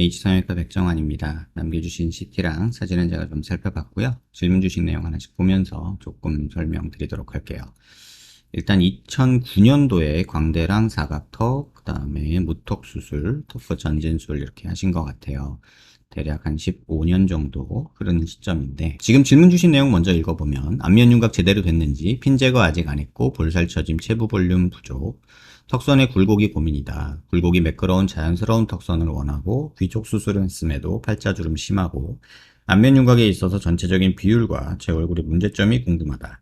H성형외과 백정환입니다. 남겨주신 CT랑 사진은 제가 좀 살펴봤고요. 질문 주신 내용 하나씩 보면서 조금 설명드리도록 할게요. 일단 2009년도에 광대랑 사각턱, 그 다음에 무턱 수술, 턱뼈 전진술 이렇게 하신 것 같아요. 대략 한 15년 정도 흐르는 시점인데, 지금 질문 주신 내용 먼저 읽어보면 안면 윤곽 제대로 됐는지, 핀 제거 아직 안 했고 볼살 처짐 체부 볼륨 부족, 턱선의 굴곡이 고민이다. 굴곡이 매끄러운 자연스러운 턱선을 원하고, 귀 쪽 수술을 했음에도 팔자주름 심하고, 안면 윤곽에 있어서 전체적인 비율과 제 얼굴의 문제점이 궁금하다.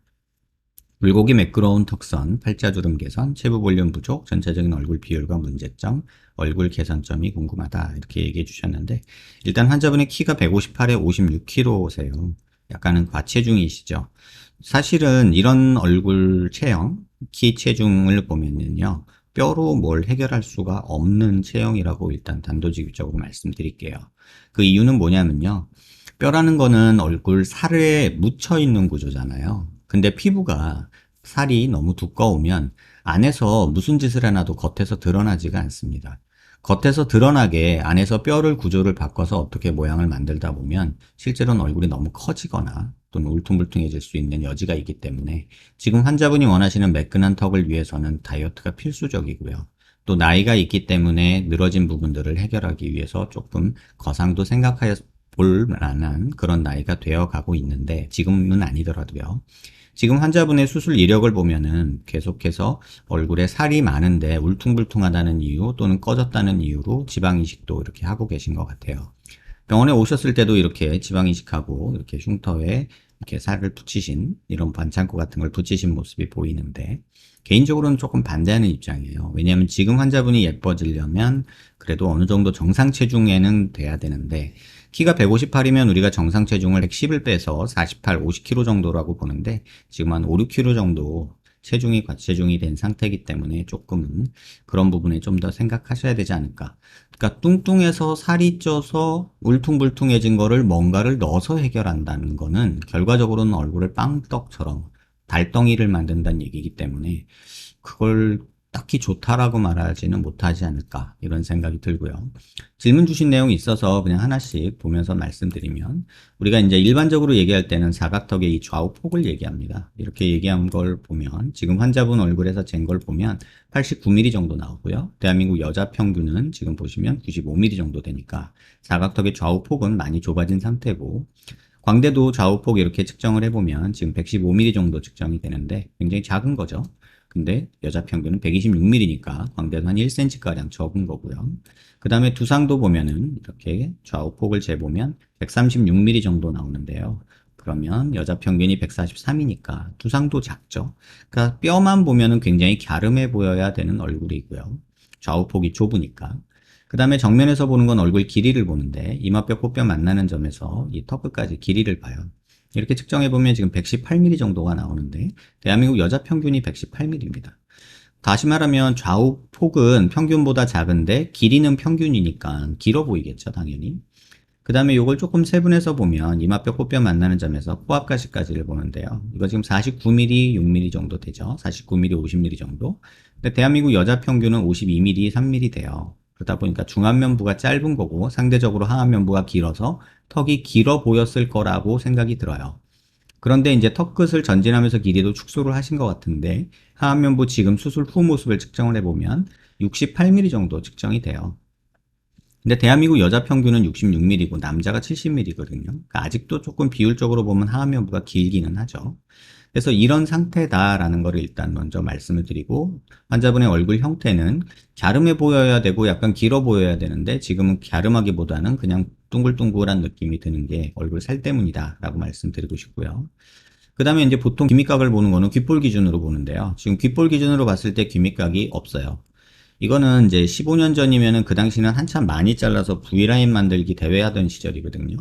굴곡이 매끄러운 턱선, 팔자주름 개선, 체부 볼륨 부족, 전체적인 얼굴 비율과 문제점, 얼굴 개선점이 궁금하다. 이렇게 얘기해 주셨는데, 일단 환자분의 키가 158에 56kg세요. 약간은 과체중이시죠. 사실은 이런 얼굴 체형, 키 체중을 보면은요, 뼈로 뭘 해결할 수가 없는 체형이라고 일단 단도직입적으로 말씀드릴게요. 그 이유는 뭐냐면요, 뼈라는 거는 얼굴 살에 묻혀 있는 구조잖아요. 근데 피부가 살이 너무 두꺼우면 안에서 무슨 짓을 해놔도 겉에서 드러나지가 않습니다. 겉에서 드러나게 안에서 뼈를 구조를 바꿔서 어떻게 모양을 만들다 보면 실제로는 얼굴이 너무 커지거나 또는 울퉁불퉁해질 수 있는 여지가 있기 때문에 지금 환자분이 원하시는 매끈한 턱을 위해서는 다이어트가 필수적이고요. 또 나이가 있기 때문에 늘어진 부분들을 해결하기 위해서 조금 거상도 생각하여 볼 만한 그런 나이가 되어 가고 있는데, 지금은 아니더라도요. 지금 환자분의 수술 이력을 보면은 계속해서 얼굴에 살이 많은데 울퉁불퉁하다는 이유 또는 꺼졌다는 이유로 지방이식도 이렇게 하고 계신 것 같아요. 병원에 오셨을 때도 이렇게 지방이식하고 이렇게 흉터에 이렇게 살을 붙이신, 이런 반창고 같은 걸 붙이신 모습이 보이는데, 개인적으로는 조금 반대하는 입장이에요. 왜냐하면 지금 환자분이 예뻐지려면 그래도 어느 정도 정상 체중에는 돼야 되는데, 키가 158이면 우리가 정상 체중을 110을 빼서 48, 50kg 정도라고 보는데, 지금 한 5, 6kg 정도 체중이 과체중이 된 상태이기 때문에 조금은 그런 부분에 좀 더 생각하셔야 되지 않을까. 그러니까 뚱뚱해서 살이 쪄서 울퉁불퉁해진 거를 뭔가를 넣어서 해결한다는 거는 결과적으로는 얼굴을 빵떡처럼 달덩이를 만든다는 얘기이기 때문에 그걸 딱히 좋다라고 말하지는 못하지 않을까, 이런 생각이 들고요. 질문 주신 내용이 있어서 그냥 하나씩 보면서 말씀드리면, 우리가 이제 일반적으로 얘기할 때는 사각턱의 이 좌우 폭을 얘기합니다. 이렇게 얘기한 걸 보면 지금 환자분 얼굴에서 잰 걸 보면 89mm 정도 나오고요. 대한민국 여자 평균은 지금 보시면 95mm 정도 되니까 사각턱의 좌우 폭은 많이 좁아진 상태고, 광대도 좌우 폭 이렇게 측정을 해보면 지금 115mm 정도 측정이 되는데 굉장히 작은 거죠. 근데 여자 평균은 126mm니까 광대도 한 1cm가량 적은 거고요. 그 다음에 두상도 보면은 이렇게 좌우 폭을 재보면 136mm 정도 나오는데요. 그러면 여자 평균이 143이니까 두상도 작죠. 그러니까 뼈만 보면은 굉장히 갸름해 보여야 되는 얼굴이고요. 좌우 폭이 좁으니까. 그 다음에 정면에서 보는 건 얼굴 길이를 보는데, 이마뼈, 코뼈 만나는 점에서 이 턱 끝까지 길이를 봐요. 이렇게 측정해보면 지금 118mm 정도가 나오는데, 대한민국 여자 평균이 118mm입니다. 다시 말하면 좌우 폭은 평균보다 작은데 길이는 평균이니까 길어 보이겠죠, 당연히. 그 다음에 이걸 조금 세분해서 보면 이마뼈, 코뼈 만나는 점에서 코앞가시까지를 보는데요. 이거 지금 49mm, 6mm 정도 되죠. 49mm, 50mm 정도. 근데 대한민국 여자 평균은 52mm, 3mm 돼요. 그러다 보니까 중안면부가 짧은 거고 상대적으로 하안면부가 길어서 턱이 길어 보였을 거라고 생각이 들어요. 그런데 이제 턱 끝을 전진하면서 길이도 축소를 하신 것 같은데, 하안면부 지금 수술 후 모습을 측정을 해보면 68mm 정도 측정이 돼요. 근데 대한민국 여자 평균은 66mm고 남자가 70mm거든요. 그러니까 아직도 조금 비율적으로 보면 하안면부가 길기는 하죠. 그래서 이런 상태다라는 거를 일단 먼저 말씀을 드리고, 환자분의 얼굴 형태는 갸름해 보여야 되고 약간 길어 보여야 되는데 지금은 갸름하기보다는 그냥 둥글둥글한 느낌이 드는 게 얼굴 살 때문이다 라고 말씀드리고 싶고요. 그 다음에 이제 보통 귀밑각을 보는 거는 귓볼 기준으로 보는데요. 지금 귓볼 기준으로 봤을 때 귀밑각이 없어요. 이거는 이제 15년 전이면은 그 당시는 한참 많이 잘라서 V라인 만들기 대회 하던 시절이거든요.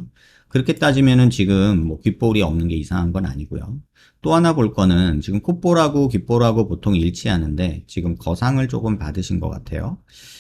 그렇게 따지면은 지금 뭐 귓볼이 없는 게 이상한 건 아니고요. 또 하나 볼 거는 지금 콧볼하고 귓볼하고 보통 일치하는데 지금 거상을 조금 받으신 것 같아요.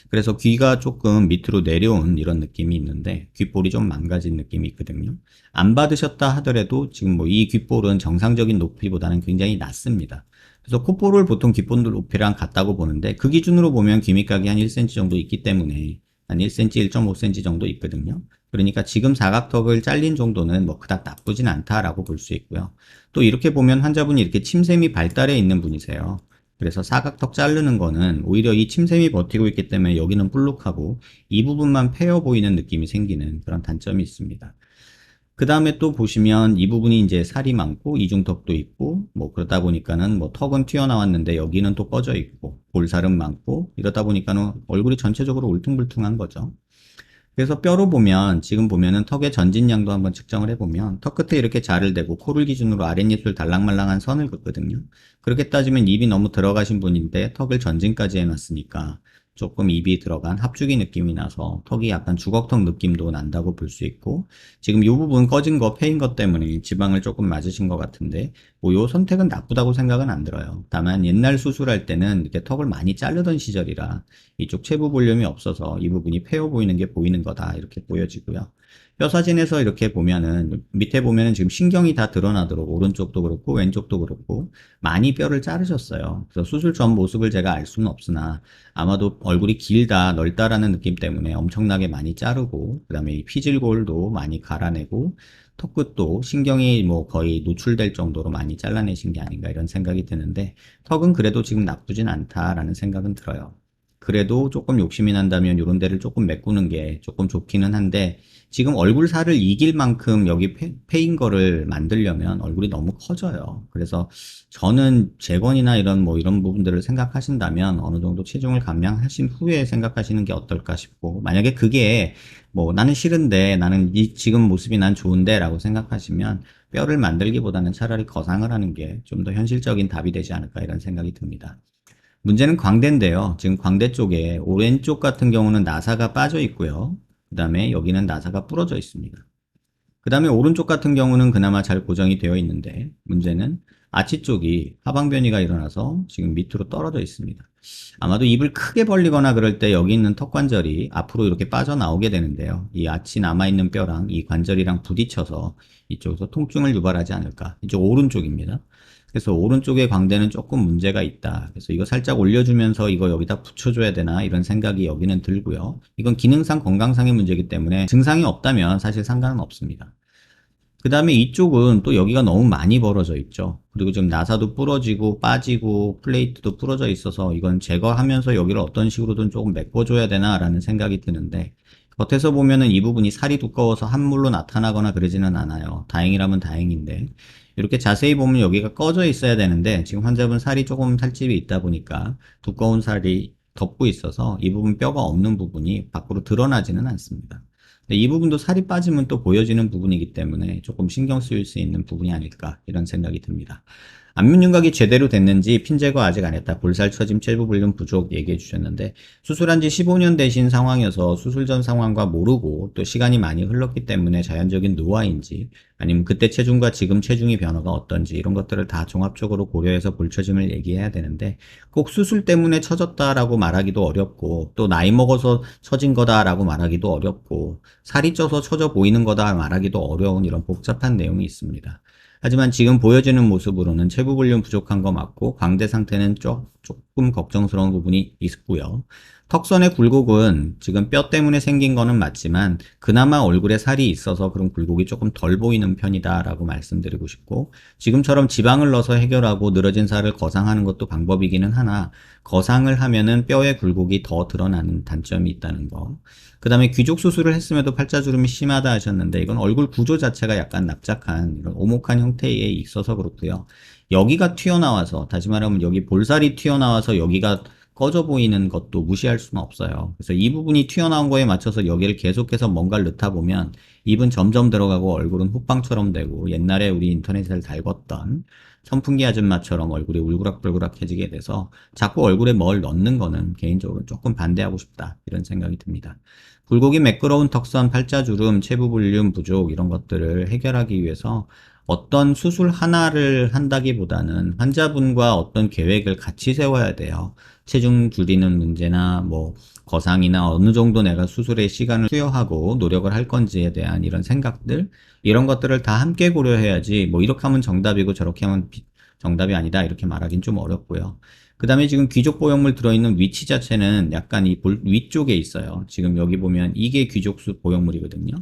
그래서 귀가 조금 밑으로 내려온 이런 느낌이 있는데 귓볼이 좀 망가진 느낌이 있거든요. 안 받으셨다 하더라도 지금 뭐 이 귓볼은 정상적인 높이보다는 굉장히 낮습니다. 그래서 콧볼을 보통 귓볼 높이랑 같다고 보는데 그 기준으로 보면 귀밑각이 한 1cm 정도 있기 때문에 한 1cm, 1.5cm 정도 있거든요. 그러니까 지금 사각턱을 잘린 정도는 뭐 그닥 나쁘진 않다라고 볼 수 있고요. 또 이렇게 보면 환자분이 이렇게 침샘이 발달해 있는 분이세요. 그래서 사각턱 자르는 거는 오히려 이 침샘이 버티고 있기 때문에 여기는 볼록하고 이 부분만 패여 보이는 느낌이 생기는 그런 단점이 있습니다. 그 다음에 또 보시면 이 부분이 이제 살이 많고 이중턱도 있고 뭐 그러다 보니까는 뭐 턱은 튀어나왔는데 여기는 또 꺼져 있고 볼살은 많고 이러다 보니까는 얼굴이 전체적으로 울퉁불퉁한 거죠. 그래서 뼈로 보면 지금 보면은 턱의 전진량도 한번 측정을 해보면 턱 끝에 이렇게 자를 대고 코를 기준으로 아랫입술 달랑말랑한 선을 긋거든요. 그렇게 따지면 입이 너무 들어가신 분인데 턱을 전진까지 해놨으니까 조금 입이 들어간 합죽이 느낌이 나서 턱이 약간 주걱턱 느낌도 난다고 볼 수 있고, 지금 이 부분 꺼진 거 패인 것 때문에 지방을 조금 맞으신 것 같은데 뭐 요 선택은 나쁘다고 생각은 안 들어요. 다만 옛날 수술할 때는 이렇게 턱을 많이 자르던 시절이라 이쪽 체부 볼륨이 없어서 이 부분이 패여 보이는 게 보이는 거다 이렇게 보여지고요. 뼈 사진에서 이렇게 보면은 밑에 보면은 지금 신경이 다 드러나도록 오른쪽도 그렇고 왼쪽도 그렇고 많이 뼈를 자르셨어요. 그래서 수술 전 모습을 제가 알 수는 없으나 아마도 얼굴이 길다 넓다라는 느낌 때문에 엄청나게 많이 자르고 그다음에 이 피질골도 많이 갈아내고 턱끝도 신경이 뭐 거의 노출될 정도로 많이 잘라내신 게 아닌가 이런 생각이 드는데, 턱은 그래도 지금 나쁘진 않다라는 생각은 들어요. 그래도 조금 욕심이 난다면 이런 데를 조금 메꾸는 게 조금 좋기는 한데, 지금 얼굴 살을 이길 만큼 여기 패인 거를 만들려면 얼굴이 너무 커져요. 그래서 저는 재건이나 이런 뭐 이런 부분들을 생각하신다면 어느 정도 체중을 감량하신 후에 생각하시는 게 어떨까 싶고, 만약에 그게 뭐 나는 싫은데 나는 이 지금 모습이 난 좋은데 라고 생각하시면 뼈를 만들기보다는 차라리 거상을 하는 게 좀 더 현실적인 답이 되지 않을까 이런 생각이 듭니다. 문제는 광대인데요. 지금 광대 쪽에 오른쪽 같은 경우는 나사가 빠져 있고요. 그 다음에 여기는 나사가 부러져 있습니다. 그 다음에 오른쪽 같은 경우는 그나마 잘 고정이 되어 있는데, 문제는 아치 쪽이 하방변이가 일어나서 지금 밑으로 떨어져 있습니다. 아마도 입을 크게 벌리거나 그럴 때 여기 있는 턱 관절이 앞으로 이렇게 빠져나오게 되는데요. 이 아치 남아있는 뼈랑 이 관절이랑 부딪혀서 이쪽에서 통증을 유발하지 않을까. 이쪽 오른쪽입니다. 그래서 오른쪽의 광대는 조금 문제가 있다. 그래서 이거 살짝 올려주면서 이거 여기다 붙여줘야 되나 이런 생각이 여기는 들고요. 이건 기능상 건강상의 문제이기 때문에 증상이 없다면 사실 상관은 없습니다. 그 다음에 이쪽은 또 여기가 너무 많이 벌어져 있죠. 그리고 지금 나사도 부러지고 빠지고 플레이트도 부러져 있어서 이건 제거하면서 여기를 어떤 식으로든 조금 메꿔줘야 되나 라는 생각이 드는데, 겉에서 보면은 이 부분이 살이 두꺼워서 함몰로 나타나거나 그러지는 않아요. 다행이라면 다행인데, 이렇게 자세히 보면 여기가 꺼져 있어야 되는데 지금 환자분 살이 조금 살집이 있다 보니까 두꺼운 살이 덮고 있어서 이 부분 뼈가 없는 부분이 밖으로 드러나지는 않습니다. 근데 이 부분도 살이 빠지면 또 보여지는 부분이기 때문에 조금 신경 쓰일 수 있는 부분이 아닐까 이런 생각이 듭니다. 안면 윤곽이 제대로 됐는지 핀 제거 아직 안 했다. 볼살 처짐, 체부 볼륨 부족 얘기해 주셨는데, 수술한 지 15년 되신 상황이어서 수술 전 상황과 모르고 또 시간이 많이 흘렀기 때문에 자연적인 노화인지 아니면 그때 체중과 지금 체중의 변화가 어떤지 이런 것들을 다 종합적으로 고려해서 볼 처짐을 얘기해야 되는데, 꼭 수술 때문에 처졌다라고 말하기도 어렵고 또 나이 먹어서 처진 거다라고 말하기도 어렵고 살이 쪄서 처져 보이는 거다 말하기도 어려운 이런 복잡한 내용이 있습니다. 하지만 지금 보여지는 모습으로는 체부 볼륨 부족한 거 맞고 광대 상태는 조금 걱정스러운 부분이 있고요. 턱선의 굴곡은 지금 뼈 때문에 생긴 거는 맞지만 그나마 얼굴에 살이 있어서 그런 굴곡이 조금 덜 보이는 편이다 라고 말씀드리고 싶고, 지금처럼 지방을 넣어서 해결하고 늘어진 살을 거상하는 것도 방법이기는 하나 거상을 하면은 뼈의 굴곡이 더 드러나는 단점이 있다는 거. 그 다음에 귀족 수술을 했음에도 팔자주름이 심하다 하셨는데 이건 얼굴 구조 자체가 약간 납작한 이런 오목한 형태에 있어서 그렇고요. 여기가 튀어나와서, 다시 말하면 여기 볼살이 튀어나와서 여기가 꺼져 보이는 것도 무시할 수는 없어요. 그래서 이 부분이 튀어나온 거에 맞춰서 여기를 계속해서 뭔가를 넣다 보면 입은 점점 들어가고 얼굴은 호빵처럼 되고 옛날에 우리 인터넷에 달궜던 선풍기 아줌마처럼 얼굴이 울그락불그락해지게 돼서 자꾸 얼굴에 뭘 넣는 거는 개인적으로 조금 반대하고 싶다 이런 생각이 듭니다. 굴곡이 매끄러운 턱선, 팔자주름, 체부 볼륨 부족 이런 것들을 해결하기 위해서 어떤 수술 하나를 한다기보다는 환자분과 어떤 계획을 같이 세워야 돼요. 체중 줄이는 문제나 뭐 거상이나 어느 정도 내가 수술에 시간을 투여하고 노력을 할 건지에 대한 이런 생각들, 이런 것들을 다 함께 고려해야지 뭐 이렇게 하면 정답이고 저렇게 하면 정답이 아니다 이렇게 말하긴 좀 어렵고요. 그 다음에 지금 귀족 보형물 들어있는 위치 자체는 약간 이 위쪽에 있어요. 지금 여기 보면 이게 귀족수 보형물이거든요.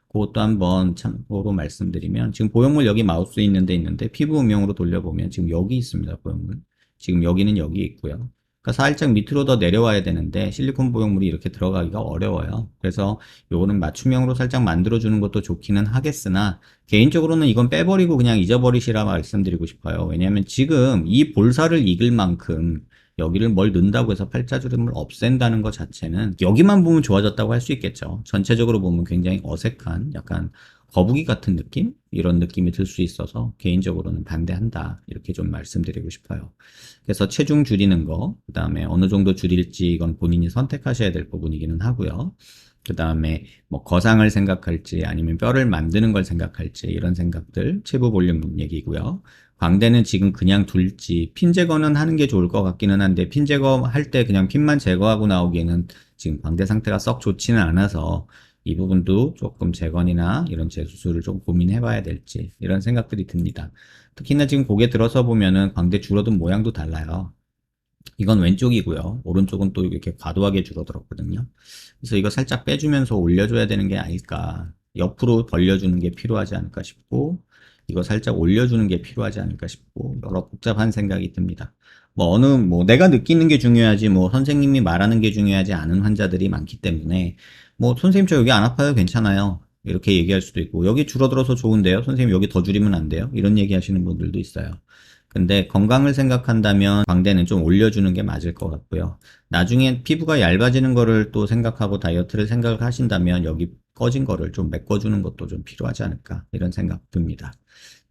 그것도 한번 참고로 말씀드리면, 지금 보형물 여기 마우스 있는데 피부 음영으로 돌려보면 지금 여기 있습니다. 보형물. 지금 여기는 여기 있고요. 그러니까 살짝 밑으로 더 내려와야 되는데 실리콘 보형물이 이렇게 들어가기가 어려워요. 그래서 요거는 맞춤형으로 살짝 만들어주는 것도 좋기는 하겠으나, 개인적으로는 이건 빼버리고 그냥 잊어버리시라 말씀드리고 싶어요. 왜냐하면 지금 이 볼살을 익을 만큼 여기를 뭘 넣는다고 해서 팔자주름을 없앤다는 것 자체는 여기만 보면 좋아졌다고 할 수 있겠죠. 전체적으로 보면 굉장히 어색한 약간 거북이 같은 느낌? 이런 느낌이 들 수 있어서 개인적으로는 반대한다. 이렇게 좀 말씀드리고 싶어요. 그래서 체중 줄이는 거, 그 다음에 어느 정도 줄일지 이건 본인이 선택하셔야 될 부분이기는 하고요. 그 다음에 뭐 거상을 생각할지 아니면 뼈를 만드는 걸 생각할지 이런 생각들, 체부 볼륨 얘기고요. 광대는 지금 그냥 둘지 핀 제거는 하는 게 좋을 것 같기는 한데, 핀 제거할 때 그냥 핀만 제거하고 나오기에는 지금 광대 상태가 썩 좋지는 않아서 이 부분도 조금 재건이나 이런 재수술을 좀 고민해 봐야 될지 이런 생각들이 듭니다. 특히나 지금 고개 들어서 보면은 광대 줄어든 모양도 달라요. 이건 왼쪽이고요. 오른쪽은 또 이렇게 과도하게 줄어들었거든요. 그래서 이거 살짝 빼주면서 올려줘야 되는 게 아닐까. 옆으로 벌려주는 게 필요하지 않을까 싶고, 이거 살짝 올려주는 게 필요하지 않을까 싶고, 여러 복잡한 생각이 듭니다. 내가 느끼는 게 중요하지, 선생님이 말하는 게 중요하지 않은 환자들이 많기 때문에, 선생님 저 여기 안 아파요? 괜찮아요. 이렇게 얘기할 수도 있고, 여기 줄어들어서 좋은데요? 선생님 여기 더 줄이면 안 돼요? 이런 얘기 하시는 분들도 있어요. 근데 건강을 생각한다면 광대는 좀 올려주는 게 맞을 것 같고요. 나중에 피부가 얇아지는 거를 또 생각하고 다이어트를 생각을 하신다면 여기 꺼진 거를 좀 메꿔주는 것도 좀 필요하지 않을까 이런 생각 듭니다.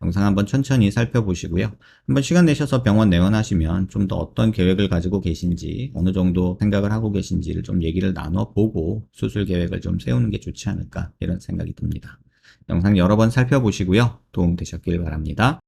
영상 한번 천천히 살펴보시고요. 한번 시간 내셔서 병원 내원하시면 좀 더 어떤 계획을 가지고 계신지, 어느 정도 생각을 하고 계신지를 좀 얘기를 나눠보고 수술 계획을 좀 세우는 게 좋지 않을까 이런 생각이 듭니다. 영상 여러 번 살펴보시고요. 도움 되셨길 바랍니다.